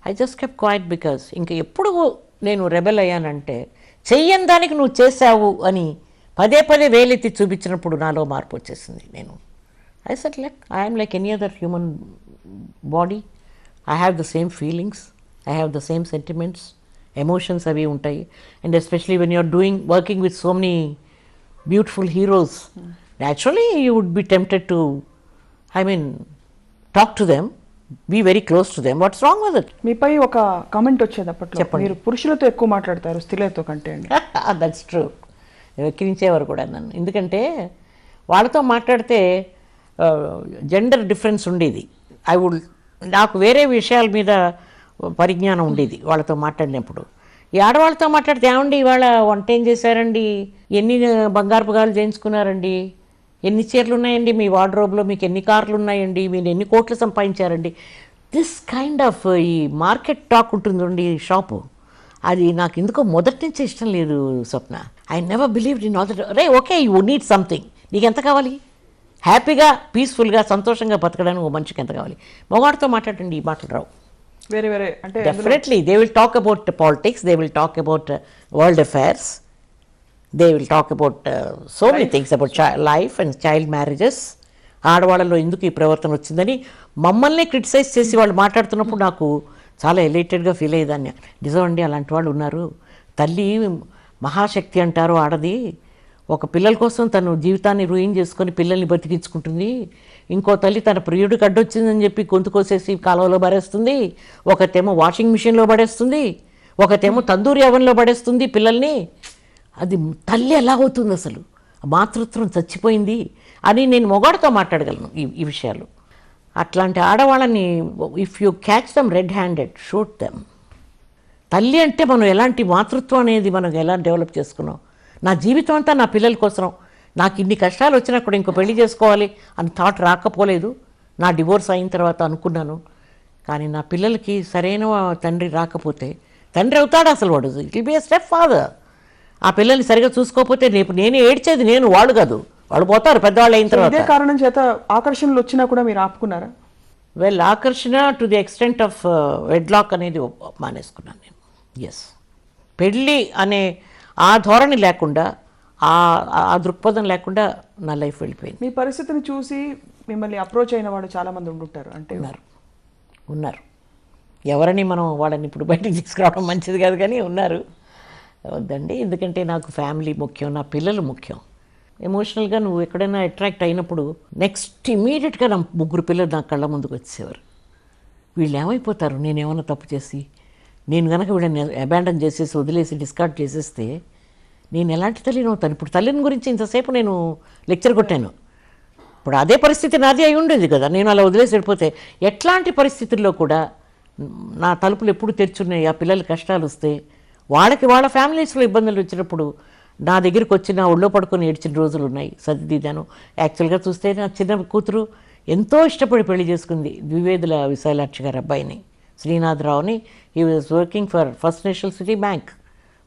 I just kept quiet because ఇంకా ఎప్పుడు నేను రెబెల్ అయ్యానంటే చెయ్యని దానికి నువ్వు చేసావు అని పదే పదే వేలెత్తి చూపించినప్పుడు నాలో మార్పు వచ్చేసింది. నేను I said like I'm like any other human body. I have the same feelings, I have the same sentiments, emotions అవి ఉంటాయి. And especially when you're working with so many beautiful heroes, naturally you would be tempted to, I mean, talk to them, be very close to them. What's wrong with it? మీపై ఒక comment వచ్చేది అప్పట్లో, చెప్పండి. మీరు పురుషులతో ఎక్కువ మాట్లాడతారు స్త్రీలతో కంటే అండి. That's true. ఎక్కిరించేవారు కూడా నన్ను, ఎందుకంటే వాళ్ళతో మాట్లాడితే జెండర్ డిఫరెన్స్ ఉండేది. నాకు వేరే విషయాల మీద పరిజ్ఞానం ఉండేది వాళ్ళతో మాట్లాడినప్పుడు. ఈ ఆడవాళ్ళతో మాట్లాడితే ఏమండి ఇవాళ వంట ఏం చేశారండి, ఎన్ని బంగారపు గాలు చేయించుకున్నారండి, ఎన్ని చీరలు ఉన్నాయండి మీ వార్డ్రోబ్లో, మీకు ఎన్ని కార్లు ఉన్నాయండి, మీరు ఎన్ని కోట్లు సంపాదించారండి, దిస్ కైండ్ ఆఫ్ ఈ మార్కెట్ టాక్ ఉంటుందండి షాపు. అది నాకు ఎందుకో మొదటి నుంచి ఇష్టం లేదు Swapna. I never believed in all that. రే ఓకే, యూ నీడ్ సంథింగ్, నీకు ఎంత కావాలి, హ్యాపీగా పీస్ఫుల్గా సంతోషంగా బతకడానికి ఓ మనిషికి ఎంత కావాలి. మగవాడితో మాట్లాడండి ఈ మాటలు రావు. వేరే వేరే అంటే definitely they will talk about politics, they will talk about world affairs, they will talk about so many things about life and child marriages. ఆడవాళ్ళలో ఎందుకు ఈ ప్రవర్తన వచ్చిందని మమ్మల్ని క్రిటిసైజ్ చేసి వాళ్ళు మాట్లాడుతున్నప్పుడు నాకు చాలా ఎలైటెడ్గా ఫీల్ అయ్యేదాన్ని. నిజమండి, అలాంటి వాళ్ళు ఉన్నారు. తల్లి మహాశక్తి అంటారు ఆడది. ఒక పిల్లల కోసం తను జీవితాన్ని రూయిన్ చేసుకొని పిల్లల్ని బతికించుకుంటుంది. ఇంకో తల్లి తన ప్రియుడికి అడ్డొచ్చిందని చెప్పి గొంతు కోసేసి కాలువలో పడేస్తుంది. ఒకతేమో వాషింగ్ మిషన్లో పడేస్తుంది, ఒకతేమో తందూరి అవన్లో పడేస్తుంది పిల్లల్ని. అది తల్లి ఎలా అవుతుంది అసలు, మాతృత్వం చచ్చిపోయింది అని నేను మొగాడితో మాట్లాడగలను ఈ విషయాలు. అట్లాంటి ఆడవాళ్ళని if you catch dum red handed, shoot them. తల్లి అంటే మనం ఎలాంటి మాతృత్వం అనేది మనం ఎలా డెవలప్ చేసుకున్నాం. నా జీవితం అంతా నా పిల్లల కోసం, నాకు ఇన్ని కష్టాలు వచ్చినా కూడా ఇంకో పెళ్లి చేసుకోవాలి అని థాట్ రాకపోలేదు. నా డివోర్స్ అయిన తర్వాత అనుకున్నాను, కానీ నా పిల్లలకి సరైన తండ్రి రాకపోతే, తండ్రి అవుతాడు అసలు వాడు, it will be a step father. ఆ పిల్లల్ని సరిగా చూసుకోకపోతే రేపు నేను ఏడ్చేది నేను, వాళ్ళు కాదు, వాళ్ళు పోతారు పెద్దవాళ్ళు అయిన తర్వాత. ఇదే కారణం చేత ఆకర్షణలు వచ్చినా కూడా మీరు ఆపుకున్నారా? వెల్, ఆకర్షణ to the extent of wedlock అనేది మానేసుకున్నాను నేను. ఎస్, పెళ్ళి అనే ఆ ధోరణి లేకుండా, ఆ దృక్పథం లేకుండా నా లైఫ్ వెళ్ళిపోయింది. మీ పరిస్థితిని చూసి మిమ్మల్ని అప్రోచ్ అయిన వాడు చాలామంది ఉండుంటారు. అంటే ఉన్నారు. ఎవరని మనం వాళ్ళని ఇప్పుడు బయటకు తీసుకురావడం మంచిది కాదు, కానీ ఉన్నారు. వద్దండి, ఎందుకంటే నాకు ఫ్యామిలీ ముఖ్యం, నా పిల్లలు ముఖ్యం. ఎమోషనల్గా నువ్వు ఎక్కడైనా అట్రాక్ట్ అయినప్పుడు నెక్స్ట్ ఇమీడియట్గా నా 3 పిల్లలు నా కళ్ళ ముందుకు వచ్చేవారు. వీళ్ళు ఏమైపోతారు నేనేమన్నా తప్పు చేసి, నేను కనుక వీళ్ళని అబాండన్ చేసేసి వదిలేసి డిస్కార్డ్ చేసేస్తే నేను ఎలాంటి తల్లిని అవుతాను. ఇప్పుడు తల్లిని గురించి ఇంతసేపు నేను లెక్చర్ కొట్టాను, ఇప్పుడు అదే పరిస్థితి నాది అయి ఉండేది కదా. నేను అలా వదిలేసి వెళ్ళిపోతే ఎట్లాంటి పరిస్థితుల్లో కూడా నా తలుపులు ఎప్పుడు తెరుచున్నాయి. ఆ పిల్లలు కష్టాలు వస్తే, వాళ్ళ ఫ్యామిలీస్లో ఇబ్బందులు వచ్చినప్పుడు నా దగ్గరికి వచ్చి నా ఒళ్ళో పడుకొని ఏడ్చిన రోజులు ఉన్నాయి, సర్దిదిద్దాను. యాక్చువల్గా చూస్తే నా చిన్న కూతురు ఎంతో ఇష్టపడి పెళ్లి చేసుకుంది, ద్వివేదుల విశాలాక్షి గారి అబ్బాయిని, శ్రీనాథరావుని. He was working for First National City Bank.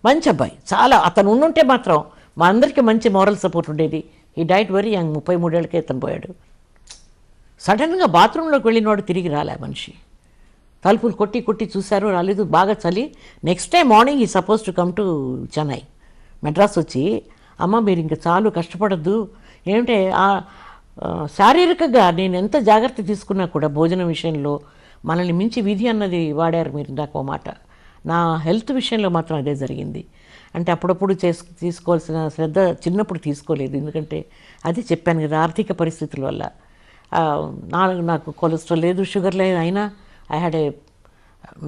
మంచి అబ్బాయి చాలా. అతను ఉండుంటే మాత్రం మా అందరికీ మంచి మోరల్ సపోర్ట్ ఉండేది. ఈ డైట్ వెరీ యంగ్, 33 ఏళ్ళకే అతను పోయాడు. సడన్గా బాత్రూంలోకి వెళ్ళినవాడు తిరిగి రాలే మనిషి. తలుపులు కొట్టి కొట్టి చూశారు, రాలేదు. బాగా చలి. నెక్స్ట్ డే మార్నింగ్ ఈ suppose to come to Chennai, Madras వచ్చి, అమ్మ మీరు ఇంకా చాలు కష్టపడద్దు, ఏమంటే శారీరకంగా నేను ఎంత జాగ్రత్త తీసుకున్నా కూడా భోజనం విషయంలో మనల్ని మించి విధి అన్నది వాడారు మీరు ఇందాక మాట. నా హెల్త్ విషయంలో మాత్రం అదే జరిగింది. అంటే అప్పుడప్పుడు తీసుకోవాల్సిన శ్రద్ధ చిన్నప్పుడు తీసుకోలేదు, ఎందుకంటే అది చెప్పాను కదా, ఆర్థిక పరిస్థితుల వల్ల. నాకు కొలెస్ట్రాల్ లేదు, షుగర్ లేదు, అయినా I had a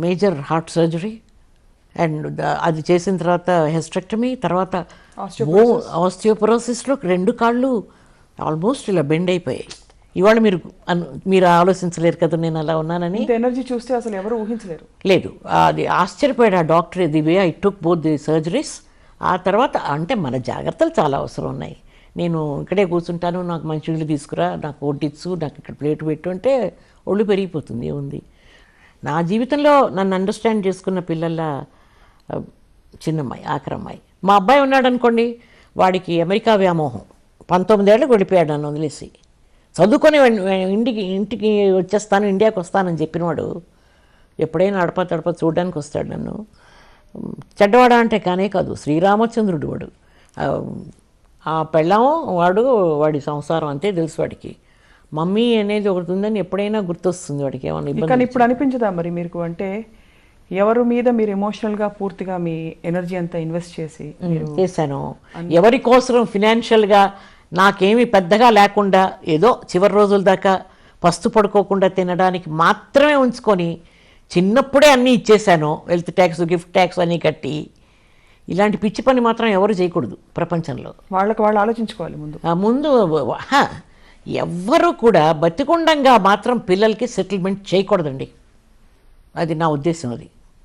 major heart surgery. And అది చేసిన తర్వాత హెస్టెక్టమీ, తర్వాత ఆస్టియోపరోసిస్లో 2 కాళ్ళు ఆల్మోస్ట్ ఇలా బెండ్ అయిపోయాయి. ఇవాళ మీరు ఆలోచించలేరు కదా నేను అలా ఉన్నానని. ఎనర్జీ చూస్తే అసలు ఎవరు ఊహించలేరు. లేదు, అది ఆశ్చర్యపోయాడు ఆ doctor, the way I took both the surgeries. ఆ తర్వాత అంటే మన జాగ్రత్తలు చాలా అవసరం ఉన్నాయి. నేను ఇక్కడే కూర్చుంటాను, నాకు మంచి నీళ్ళు తీసుకురా, నాకు వడ్డిచ్చు, నాకు ఇక్కడ ప్లేట్ పెట్టు అంటే ఒళ్ళు పెరిగిపోతుంది. ఉంది నా జీవితంలో నన్ను అండర్స్టాండ్ చేసుకున్న పిల్లల చిన్నమ్మాయి, ఆఖరమ్మాయి. మా అబ్బాయి ఉన్నాడు అనుకోండి, వాడికి అమెరికా వ్యామోహం. 19 ఏళ్ళకి వెళ్ళిపోయాడు నన్ను వదిలేసి. చదువుకొని ఇంటికి వచ్చేస్తాను, ఇండియాకి వస్తానని చెప్పినవాడు ఎప్పుడైనా అడప తడప చూడడానికి వస్తాడు నన్ను. చెడ్డవాడా అంటే కానే కాదు, శ్రీరామచంద్రుడు వాడు. ఆ పెళ్ళాం వాడు, వాడి సంసారం అంతే తెలుసు వాడికి. మమ్మీ అనేది ఒకటి ఉందని ఎప్పుడైనా గుర్తొస్తుంది వాడికి. ఏమన్నా కానీ ఇబ్బంది ఇప్పుడు అనిపించదా మరి మీకు, అంటే ఎవరి మీద మీరు ఎమోషనల్గా పూర్తిగా మీ ఎనర్జీ అంతా ఇన్వెస్ట్ చేసి చేశాను. ఎవరి కోసం ఫినాన్షియల్గా నాకేమీ పెద్దగా లేకుండా ఏదో చివరి రోజుల దాకా పస్తు పడుకోకుండా తినడానికి మాత్రమే ఉంచుకొని చిన్నప్పుడే అన్నీ ఇచ్చేసాను. వెల్త్ ట్యాక్స్, గిఫ్ట్ ట్యాక్స్ అన్నీ కట్టి. ఇలాంటి పిచ్చి పని మాత్రం ఎవరు చేయకూడదు ప్రపంచంలో. వాళ్ళకి వాళ్ళు ఆలోచించుకోవాలి ముందు. ముందు ఎవ్వరూ కూడా బతికుండంగా మాత్రం పిల్లలకి సెటిల్మెంట్ చేయకూడదండి. అది నా ఉద్దేశం. అది